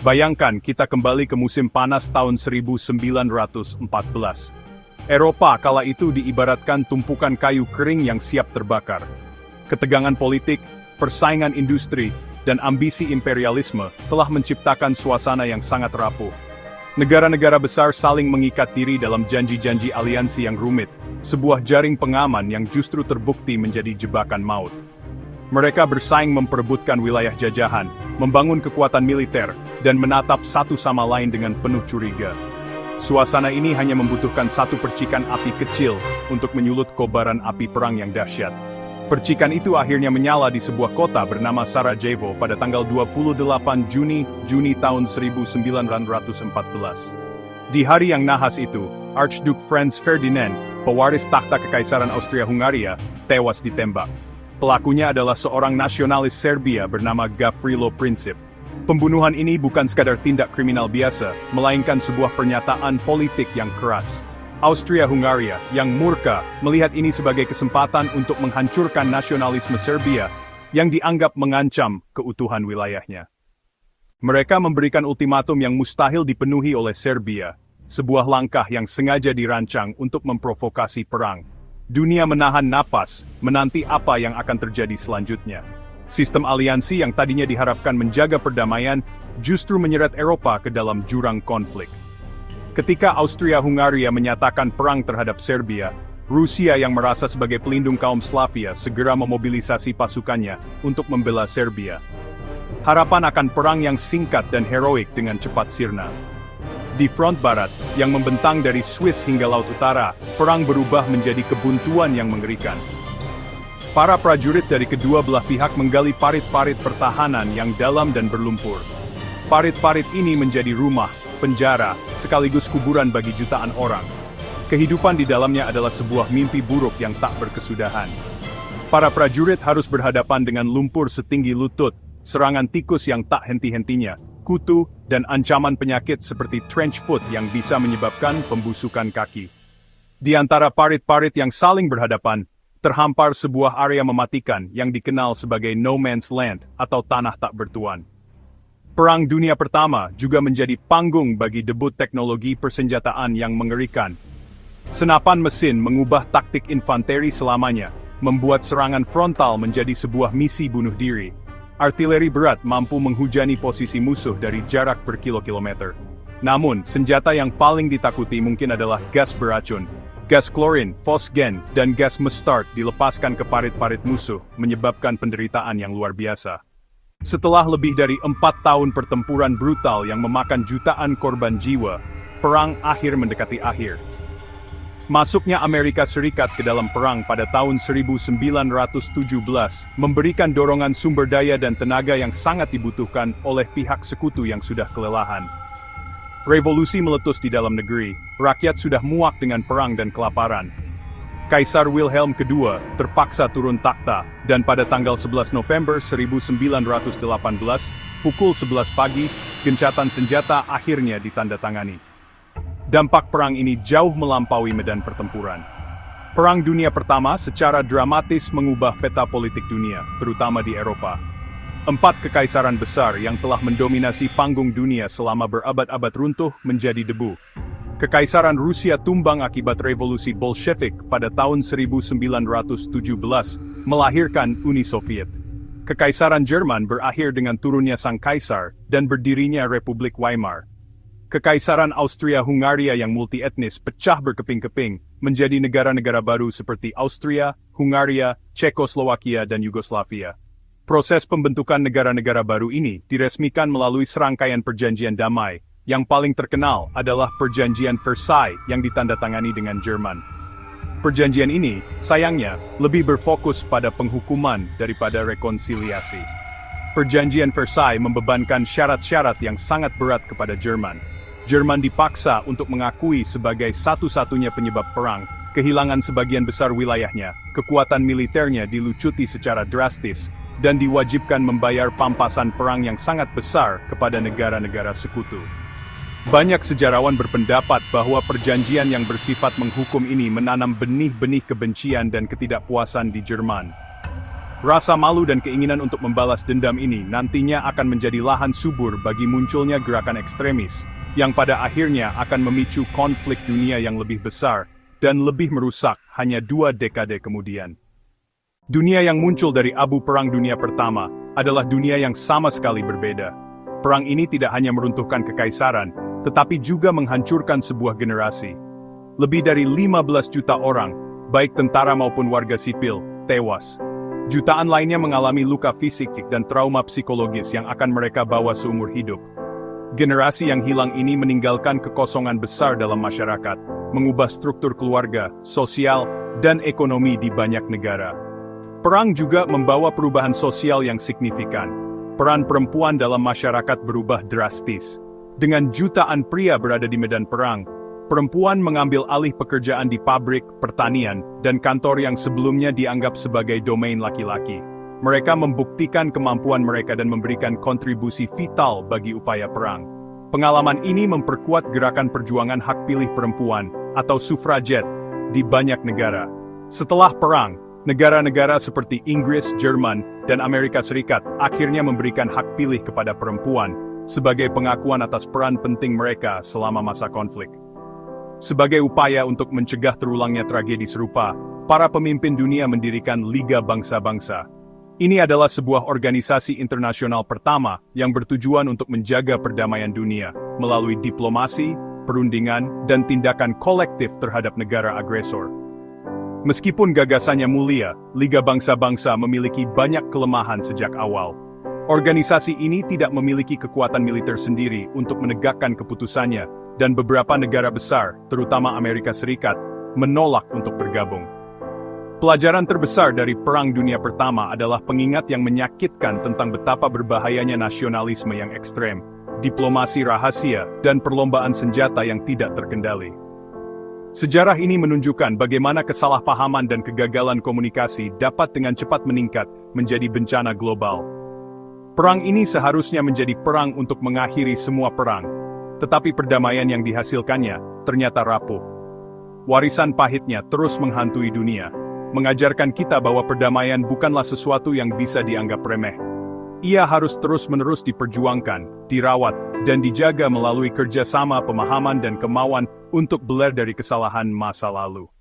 Bayangkan kita kembali ke musim panas tahun 1914. Eropa kala itu diibaratkan tumpukan kayu kering yang siap terbakar. Ketegangan politik, persaingan industri, dan ambisi imperialisme telah menciptakan suasana yang sangat rapuh. Negara-negara besar saling mengikat diri dalam janji-janji aliansi yang rumit, sebuah jaring pengaman yang justru terbukti menjadi jebakan maut. Mereka bersaing memperebutkan wilayah jajahan, membangun kekuatan militer, dan menatap satu sama lain dengan penuh curiga. Suasana ini hanya membutuhkan satu percikan api kecil untuk menyulut kobaran api perang yang dahsyat. Percikan itu akhirnya menyala di sebuah kota bernama Sarajevo pada tanggal 28 Juni tahun 1914. Di hari yang nahas itu, Archduke Franz Ferdinand, pewaris takhta Kekaisaran Austria-Hungaria, tewas ditembak. Pelakunya adalah seorang nasionalis Serbia bernama Gavrilo Princip. Pembunuhan ini bukan sekadar tindak kriminal biasa, melainkan sebuah pernyataan politik yang keras. Austria-Hungaria, yang murka, melihat ini sebagai kesempatan untuk menghancurkan nasionalisme Serbia, yang dianggap mengancam keutuhan wilayahnya. Mereka memberikan ultimatum yang mustahil dipenuhi oleh Serbia, sebuah langkah yang sengaja dirancang untuk memprovokasi perang. Dunia menahan napas, menanti apa yang akan terjadi selanjutnya. Sistem aliansi yang tadinya diharapkan menjaga perdamaian, justru menyeret Eropa ke dalam jurang konflik. Ketika Austria-Hungaria menyatakan perang terhadap Serbia, Rusia yang merasa sebagai pelindung kaum Slavia segera memobilisasi pasukannya untuk membela Serbia. Harapan akan perang yang singkat dan heroik dengan cepat sirna. Di front barat, yang membentang dari Swiss hingga Laut Utara, perang berubah menjadi kebuntuan yang mengerikan. Para prajurit dari kedua belah pihak menggali parit-parit pertahanan yang dalam dan berlumpur. Parit-parit ini menjadi rumah, penjara, sekaligus kuburan bagi jutaan orang. Kehidupan di dalamnya adalah sebuah mimpi buruk yang tak berkesudahan. Para prajurit harus berhadapan dengan lumpur setinggi lutut, serangan tikus yang tak henti-hentinya, kutu, dan ancaman penyakit seperti trench foot yang bisa menyebabkan pembusukan kaki. Di antara parit-parit yang saling berhadapan, terhampar sebuah area mematikan yang dikenal sebagai no man's land atau tanah tak bertuan. Perang Dunia Pertama juga menjadi panggung bagi debut teknologi persenjataan yang mengerikan. Senapan mesin mengubah taktik infanteri selamanya, membuat serangan frontal menjadi sebuah misi bunuh diri. Artileri berat mampu menghujani posisi musuh dari jarak berkilo-kilometer. Namun, senjata yang paling ditakuti mungkin adalah gas beracun. Gas klorin, fosgen, dan gas mustard dilepaskan ke parit-parit musuh, menyebabkan penderitaan yang luar biasa. Setelah lebih dari 4 tahun pertempuran brutal yang memakan jutaan korban jiwa, perang akhir mendekati akhir. Masuknya Amerika Serikat ke dalam perang pada tahun 1917 memberikan dorongan sumber daya dan tenaga yang sangat dibutuhkan oleh pihak sekutu yang sudah kelelahan. Revolusi meletus di dalam negeri, rakyat sudah muak dengan perang dan kelaparan. Kaisar Wilhelm II terpaksa turun takhta, dan pada tanggal 11 November 1918, pukul 11 pagi, gencatan senjata akhirnya ditandatangani. Dampak perang ini jauh melampaui medan pertempuran. Perang Dunia Pertama secara dramatis mengubah peta politik dunia, terutama di Eropa. 4 kekaisaran besar yang telah mendominasi panggung dunia selama berabad-abad runtuh menjadi debu. Kekaisaran Rusia tumbang akibat revolusi Bolshevik pada tahun 1917, melahirkan Uni Soviet. Kekaisaran Jerman berakhir dengan turunnya sang kaisar dan berdirinya Republik Weimar. Kekaisaran Austria-Hungaria yang multietnis pecah berkeping-keping menjadi negara-negara baru seperti Austria, Hungaria, Cekoslowakia, dan Yugoslavia. Proses pembentukan negara-negara baru ini diresmikan melalui serangkaian perjanjian damai. Yang paling terkenal adalah Perjanjian Versailles yang ditandatangani dengan Jerman. Perjanjian ini, sayangnya, lebih berfokus pada penghukuman daripada rekonsiliasi. Perjanjian Versailles membebankan syarat-syarat yang sangat berat kepada Jerman. Jerman dipaksa untuk mengakui sebagai satu-satunya penyebab perang, kehilangan sebagian besar wilayahnya, kekuatan militernya dilucuti secara drastis, dan diwajibkan membayar pampasan perang yang sangat besar kepada negara-negara sekutu. Banyak sejarawan berpendapat bahwa perjanjian yang bersifat menghukum ini menanam benih-benih kebencian dan ketidakpuasan di Jerman. Rasa malu dan keinginan untuk membalas dendam ini nantinya akan menjadi lahan subur bagi munculnya gerakan ekstremis, yang pada akhirnya akan memicu konflik dunia yang lebih besar dan lebih merusak hanya 2 dekade kemudian. Dunia yang muncul dari abu Perang Dunia Pertama adalah dunia yang sama sekali berbeda. Perang ini tidak hanya meruntuhkan kekaisaran, tetapi juga menghancurkan sebuah generasi. Lebih dari 15 juta orang, baik tentara maupun warga sipil, tewas. Jutaan lainnya mengalami luka fisik dan trauma psikologis yang akan mereka bawa seumur hidup. Generasi yang hilang ini meninggalkan kekosongan besar dalam masyarakat, mengubah struktur keluarga, sosial, dan ekonomi di banyak negara. Perang juga membawa perubahan sosial yang signifikan. Peran perempuan dalam masyarakat berubah drastis. Dengan jutaan pria berada di medan perang, perempuan mengambil alih pekerjaan di pabrik, pertanian, dan kantor yang sebelumnya dianggap sebagai domain laki-laki. Mereka membuktikan kemampuan mereka dan memberikan kontribusi vital bagi upaya perang. Pengalaman ini memperkuat gerakan perjuangan hak pilih perempuan, atau suffragette, di banyak negara. Setelah perang, negara-negara seperti Inggris, Jerman, dan Amerika Serikat akhirnya memberikan hak pilih kepada perempuan, sebagai pengakuan atas peran penting mereka selama masa konflik. Sebagai upaya untuk mencegah terulangnya tragedi serupa, para pemimpin dunia mendirikan Liga Bangsa-Bangsa. Ini adalah sebuah organisasi internasional pertama yang bertujuan untuk menjaga perdamaian dunia, melalui diplomasi, perundingan, dan tindakan kolektif terhadap negara agresor. Meskipun gagasannya mulia, Liga Bangsa-Bangsa memiliki banyak kelemahan sejak awal. Organisasi ini tidak memiliki kekuatan militer sendiri untuk menegakkan keputusannya, dan beberapa negara besar, terutama Amerika Serikat, menolak untuk bergabung. Pelajaran terbesar dari Perang Dunia Pertama adalah pengingat yang menyakitkan tentang betapa berbahayanya nasionalisme yang ekstrem, diplomasi rahasia, dan perlombaan senjata yang tidak terkendali. Sejarah ini menunjukkan bagaimana kesalahpahaman dan kegagalan komunikasi dapat dengan cepat meningkat menjadi bencana global. Perang ini seharusnya menjadi perang untuk mengakhiri semua perang, tetapi perdamaian yang dihasilkannya ternyata rapuh. Warisan pahitnya terus menghantui dunia, mengajarkan kita bahwa perdamaian bukanlah sesuatu yang bisa dianggap remeh. Ia harus terus-menerus diperjuangkan, dirawat, dan dijaga melalui kerjasama, pemahaman, dan kemauan untuk belajar dari kesalahan masa lalu.